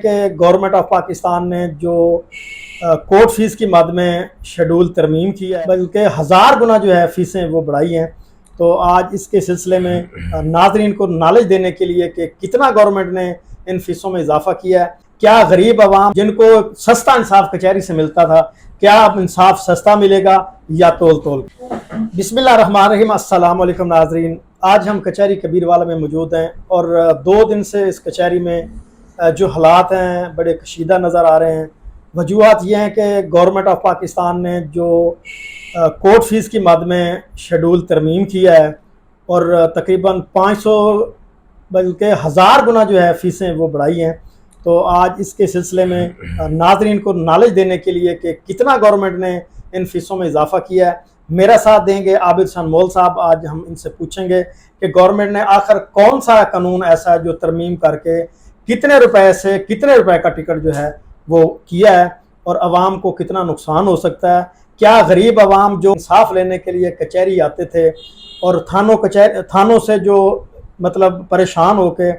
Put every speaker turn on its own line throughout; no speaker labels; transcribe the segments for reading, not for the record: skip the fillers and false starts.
कि government of Pakistan ने जो कोर्ट फीस की मद में शेड्यूल तरमीम किया है, बल्कि 1000 गुना जो है फीसें वो बढ़ाई हैं। तो आज इसके सिलसिले में नाजरीन को नॉलेज देने के लिए कि कितना गवर्नमेंट ने इन फीसों में इजाफा किया है, क्या गरीब आवाम जिनको सस्ता इंसाफ कचहरी से मिलता था, क्या अब इंसाफ सस्ता मिलेगा या तोल तोल। बिस्मिल्लाहिर्रहमानिर्रहीम, अस्सलाम वालेकुम नाजरीन। आज हम कचहरी कबीरवाला में मौजूद हैं और 2 दिन से इस कचहरी में जो हालात हैं बड़े कशीदा नज़र आ रहे हैं। वजूहत ये हैं कि गवर्नमेंट ऑफ पाकिस्तान ने जो कोर्ट फीस की मद में शेड्यूल तरमीम किया है और तकरीबन 500 बल्कि 1000 गुना जो है फ़ीसें वो बढ़ाई हैं। तो आज इसके सिलसिले में नाजरीन को नॉलेज देने के लिए कि कितना गवर्नमेंट ने इन फ़ीसों में इजाफा किया है, मेरा साथ देंगे आबिद शानमोल साहब। आज हम इनसे पूछेंगे कि गवर्नमेंट ने आखिर कौन सा कानून ऐसा है जो तरमीम करके कितने रुपए से कितने रुपए का टिकट जो है वो किया है और आवाम को कितना नुकसान हो सकता है। क्या गरीब आवाम जो इंसाफ लेने के लिए कचहरी आते थे और थानों से जो मतलब परेशान होके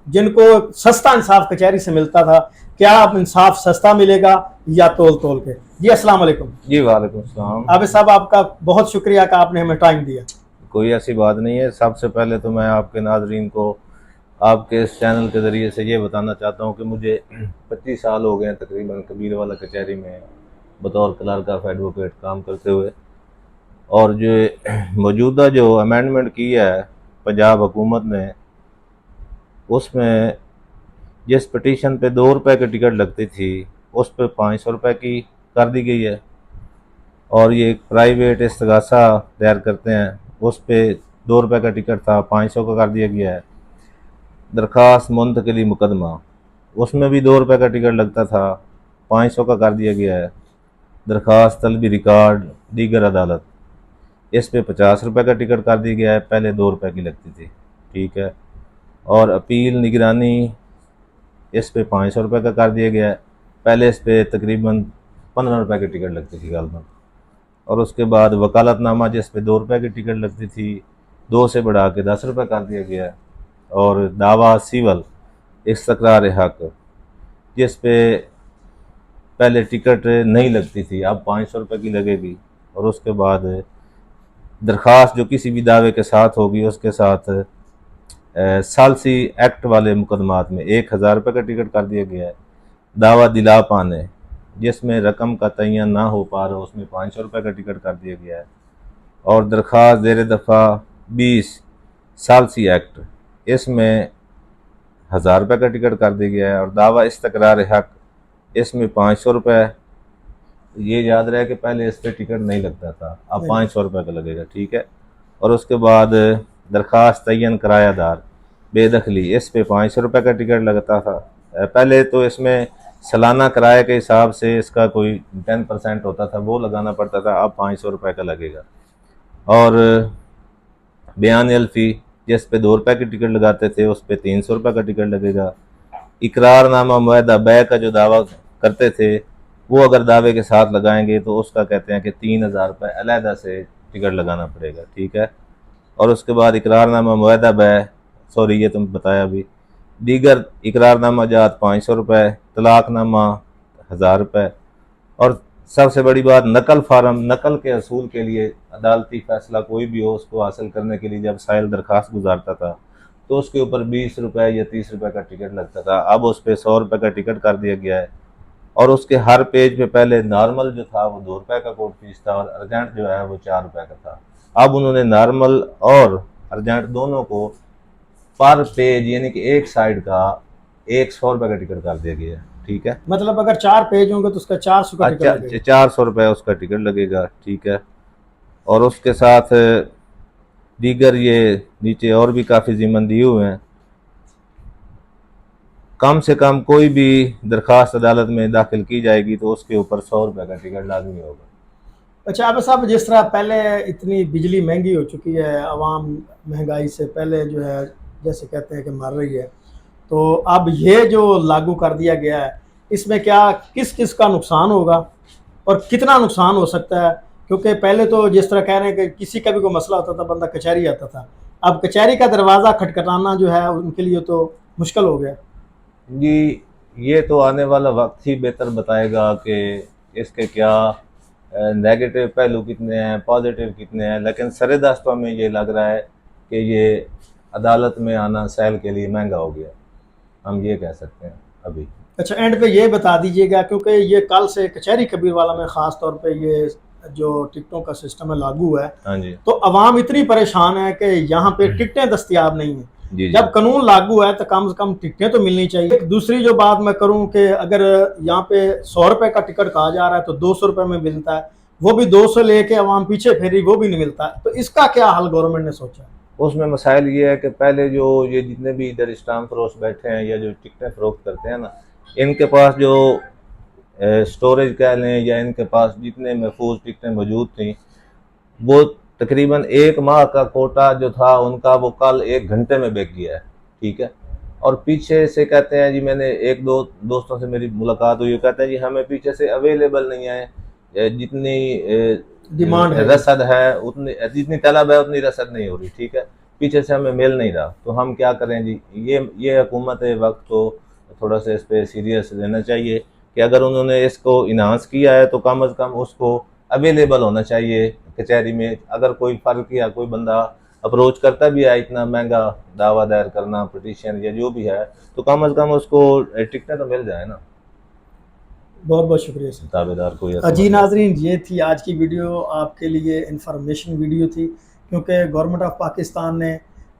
जिनको सस्ता इंसाफ कचहरी से मिलता था, क्या अब इंसाफ सस्ता मिलेगा या तोल तोल के। जी अस्सलाम वालेकुम।
जी वालेकुम सलाम।
आबिद साहब, आपका बहुत शुक्रिया कि आपने हमें टाइम दिया।
कोई ऐसी बात नहीं है। सबसे पहले तो मैं आपके नाजरीन को आपके इस चैनल के ज़रिए से ये बताना चाहता हूँ कि मुझे 25 साल हो गए हैं तकरीबन कबीरवाला कचहरी में बतौर क्लर्क ऑफ एडवोकेट काम करते हुए। और जो मौजूदा जो अमेंडमेंट किया है पंजाब हुकूमत ने, उसमें जिस पटिशन पे 2 रुपए की टिकट लगती थी उस पर 500 रुपये की कर दी गई है। और ये प्राइवेट इस्तगासा दायर करते हैं उस पर 2 रुपए का टिकट था, 500 का कर दिया गया है। दरख्वास्त मुंतकली मुकदमा, उसमें भी 2 रुपए का टिकट लगता था, 500 का कर दिया गया है। दरख्वास्त तलबी रिकॉर्ड दीगर अदालत, इस पे 50 रुपए का टिकट कर दिया गया है, पहले 2 रुपए की लगती थी, ठीक है। और अपील निगरानी, इस पे 500 रुपये का कर दिया गया है, पहले इस पे तकरीबन 15 रुपये की टिकट लगती थी गालबन। और उसके बाद वकालतनामा, जिस पे 2 रुपये की टिकट लगती थी, 2 से बढ़ा के 10 रुपये कर दिया गया है। और दावा सिविल इस्तकरार हक, जिस पे पहले टिकट नहीं लगती थी, अब 500 रुपये की लगेगी। और उसके बाद दरख्वास्त जो किसी भी दावे के साथ होगी उसके साथ सालसी एक्ट वाले मुकदमात में 1000 रुपये का टिकट कर दिया गया है। दावा दिला पाने, जिसमें रकम का तयन ना हो पा रहा उसमें 500 रुपये का टिकट कर दिया गया है। और दरख्वास्त ज़ेर दफ़ा 20 सालसी एक्ट, इसमें 1000 रुपये का टिकट कर दिया गया है। और दावा इस्तकरार हक, इसमें 500 रुपये। ये याद रहे कि पहले इस पर टिकट नहीं लगता था, अब 500 रुपये का लगेगा, ठीक है। और उसके बाद दरख्वास्त तयन किरायादार बेदखली, इस पे 500 रुपये का टिकट लगता था। पहले तो इसमें सालाना किराए के हिसाब से इसका कोई 10% होता था, वो लगाना पड़ता था, अब 500 रुपये का लगेगा। और बयान अल्फी, जिस पे 2 रुपये की टिकट लगाते थे उस पे 300 रुपये का टिकट लगेगा। इकरारनामा मुआहदा बै का जो दावा करते थे वो अगर दावे के साथ लगाएंगे तो उसका कहते हैं कि 3000 रुपये अलहदा से टिकट लगाना पड़ेगा, ठीक है। और उसके बाद इकरारनामा मुआहदा बै, सॉरी ये तुम बताया अभी, दीगर इकरारनामा जात 500 रुपये, तलाकनामा 1000 रुपये। और सबसे बड़ी बात नकल फार्म, नकल के असूल के लिए अदालती फैसला कोई भी हो उसको हासिल करने के लिए जब साइल दरख्वास्त गुजारता था तो उसके ऊपर 20 रुपये या 30 रुपये का टिकट लगता था, अब उस पर 100 रुपये का टिकट कर दिया गया है। और उसके हर पेज पे पहले नॉर्मल जो था वो 2 रुपये का कोर्ट फीस था और अर्जेंट जो है वो 4 रुपये का था। अब उन्होंने नॉर्मल और अर्जेंट दोनों को पर पेज यानी कि एक साइड का 100 रुपये का टिकट कर दिया गया है, ठीक है।
मतलब अगर 4 पेज होंगे तो उसका 400 का टिकट लगेगा।
400 रुपये उसका टिकट लगेगा, ठीक है। और उसके साथ दीगर ये नीचे और भी काफ़ी ज़िम्मन दिए हुए हैं। कम से कम कोई भी दरख्वास्त अदालत में दाखिल की जाएगी तो उसके ऊपर 100 रुपये का टिकट लाजमी होगा।
अच्छा आबिद साहब, जिस तरह पहले इतनी बिजली महंगी हो चुकी है, आवाम महंगाई से पहले जो है जैसे कहते हैं कि मर रही है, तो अब ये जो लागू कर दिया गया है इसमें क्या किस किस का नुकसान होगा और कितना नुकसान हो सकता है? क्योंकि पहले तो जिस तरह कह रहे हैं कि किसी का भी कोई मसला होता था बंदा कचहरी आता था, अब कचहरी का दरवाज़ा खटखटाना जो है उनके लिए तो मुश्किल हो गया।
जी ये तो आने वाला वक्त ही बेहतर बताएगा कि इसके क्या नेगेटिव पहलू कितने हैं, पॉजिटिव कितने हैं, लेकिन सरेदास्तों में ये लग रहा है कि ये अदालत में आना सैल के लिए महंगा हो गया, हम ये कह सकते हैं अभी।
अच्छा, एंड पे ये बता दीजिएगा, क्योंकि ये कल से कचहरी कबीरवाला में ख़ास तौर पे ये जो टिकटों का सिस्टम है लागू है,
हाँ जी।
तो अवाम इतनी परेशान है कि यहाँ पे टिकटें दस्तयाब नहीं है।
जी जी।
जब कानून लागू है तो कम से कम टिकटें तो मिलनी चाहिए। एक दूसरी जो बात मैं करूँ कि अगर यहाँ पे 100 रुपए का टिकट कहा जा रहा है तो 200 रुपए में मिलता है, वो भी 200 लेके अवाम पीछे फेरी, वो भी नहीं मिलता है। तो इसका क्या हल गवर्नमेंट ने सोचा?
उसमें मसाइल ये है कि पहले जो ये जितने भी इधर स्टाम्प फरोश बैठे हैं या जो टिकटें फरोख्त करते हैं ना, इनके पास जो स्टोरेज कह लें या इनके पास जितने महफूज टिकटें मौजूद थी, वो तकरीबन 1 माह का कोटा जो था उनका, वो कल 1 घंटे में बिक गया है। ठीक है। और पीछे से कहते हैं जी, मैंने 1-2 दोस्तों से मेरी मुलाकात हुई, कहते हैं जी हमें पीछे से अवेलेबल नहीं है, जितनी
डिमांड है,
रसद है उतनी, जितनी तलब है उतनी रसद नहीं हो रही। ठीक है। पीछे से हमें मिल नहीं रहा, तो हम क्या करें जी? ये हुकूमत वक्त को थोड़ा सा इस पर सीरियस लेना चाहिए कि अगर उन्होंने इसको इन्हांस किया है तो कम अज़ कम उसको अवेलेबल होना चाहिए कचहरी में। अगर कोई फ़र्क या कोई बंदा अप्रोच करता भी है इतना महंगा दावा दायर करना, पिटीशन या जो भी है, तो कम अज़ कम उसको टिकटें तो मिल जाए ना।
बहुत बहुत शुक्रिया सर।
दावेदार को
जी नाजरीन, ये थी आज की वीडियो, आपके लिए इंफॉर्मेशन वीडियो थी, क्योंकि गवर्नमेंट ऑफ पाकिस्तान ने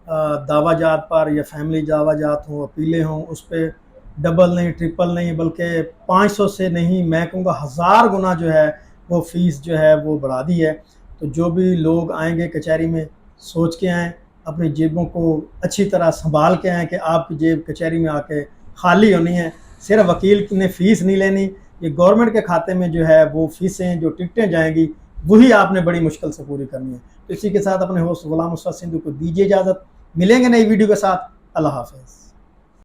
दावाजात पर या फैमिली दावाजात हों, अपीलें हों, उस पर डबल नहीं, ट्रिपल नहीं, बल्कि 500 से नहीं, मैं कहूँगा 1000 गुना जो है वो फ़ीस जो है वो बढ़ा दी है। तो जो भी लोग आएंगे कचहरी में, सोच के आएँ, अपनी जेबों को अच्छी तरह संभाल के आएँ कि आपकी जेब कचहरी में आके खाली होनी है। सिर्फ वकील ने फ़ीस नहीं लेनी, ये गवर्नमेंट के खाते में जो है वो फ़ीसें, जो टिकटें जाएंगी, वही आपने बड़ी मुश्किल से पूरी करनी है। तो इसी के साथ अपने होस्ट गुलाम उस्ताद सिंधु को दीजिए इजाज़त। मिलेंगे नई वीडियो के साथ। अल्लाह हाफ़िज़।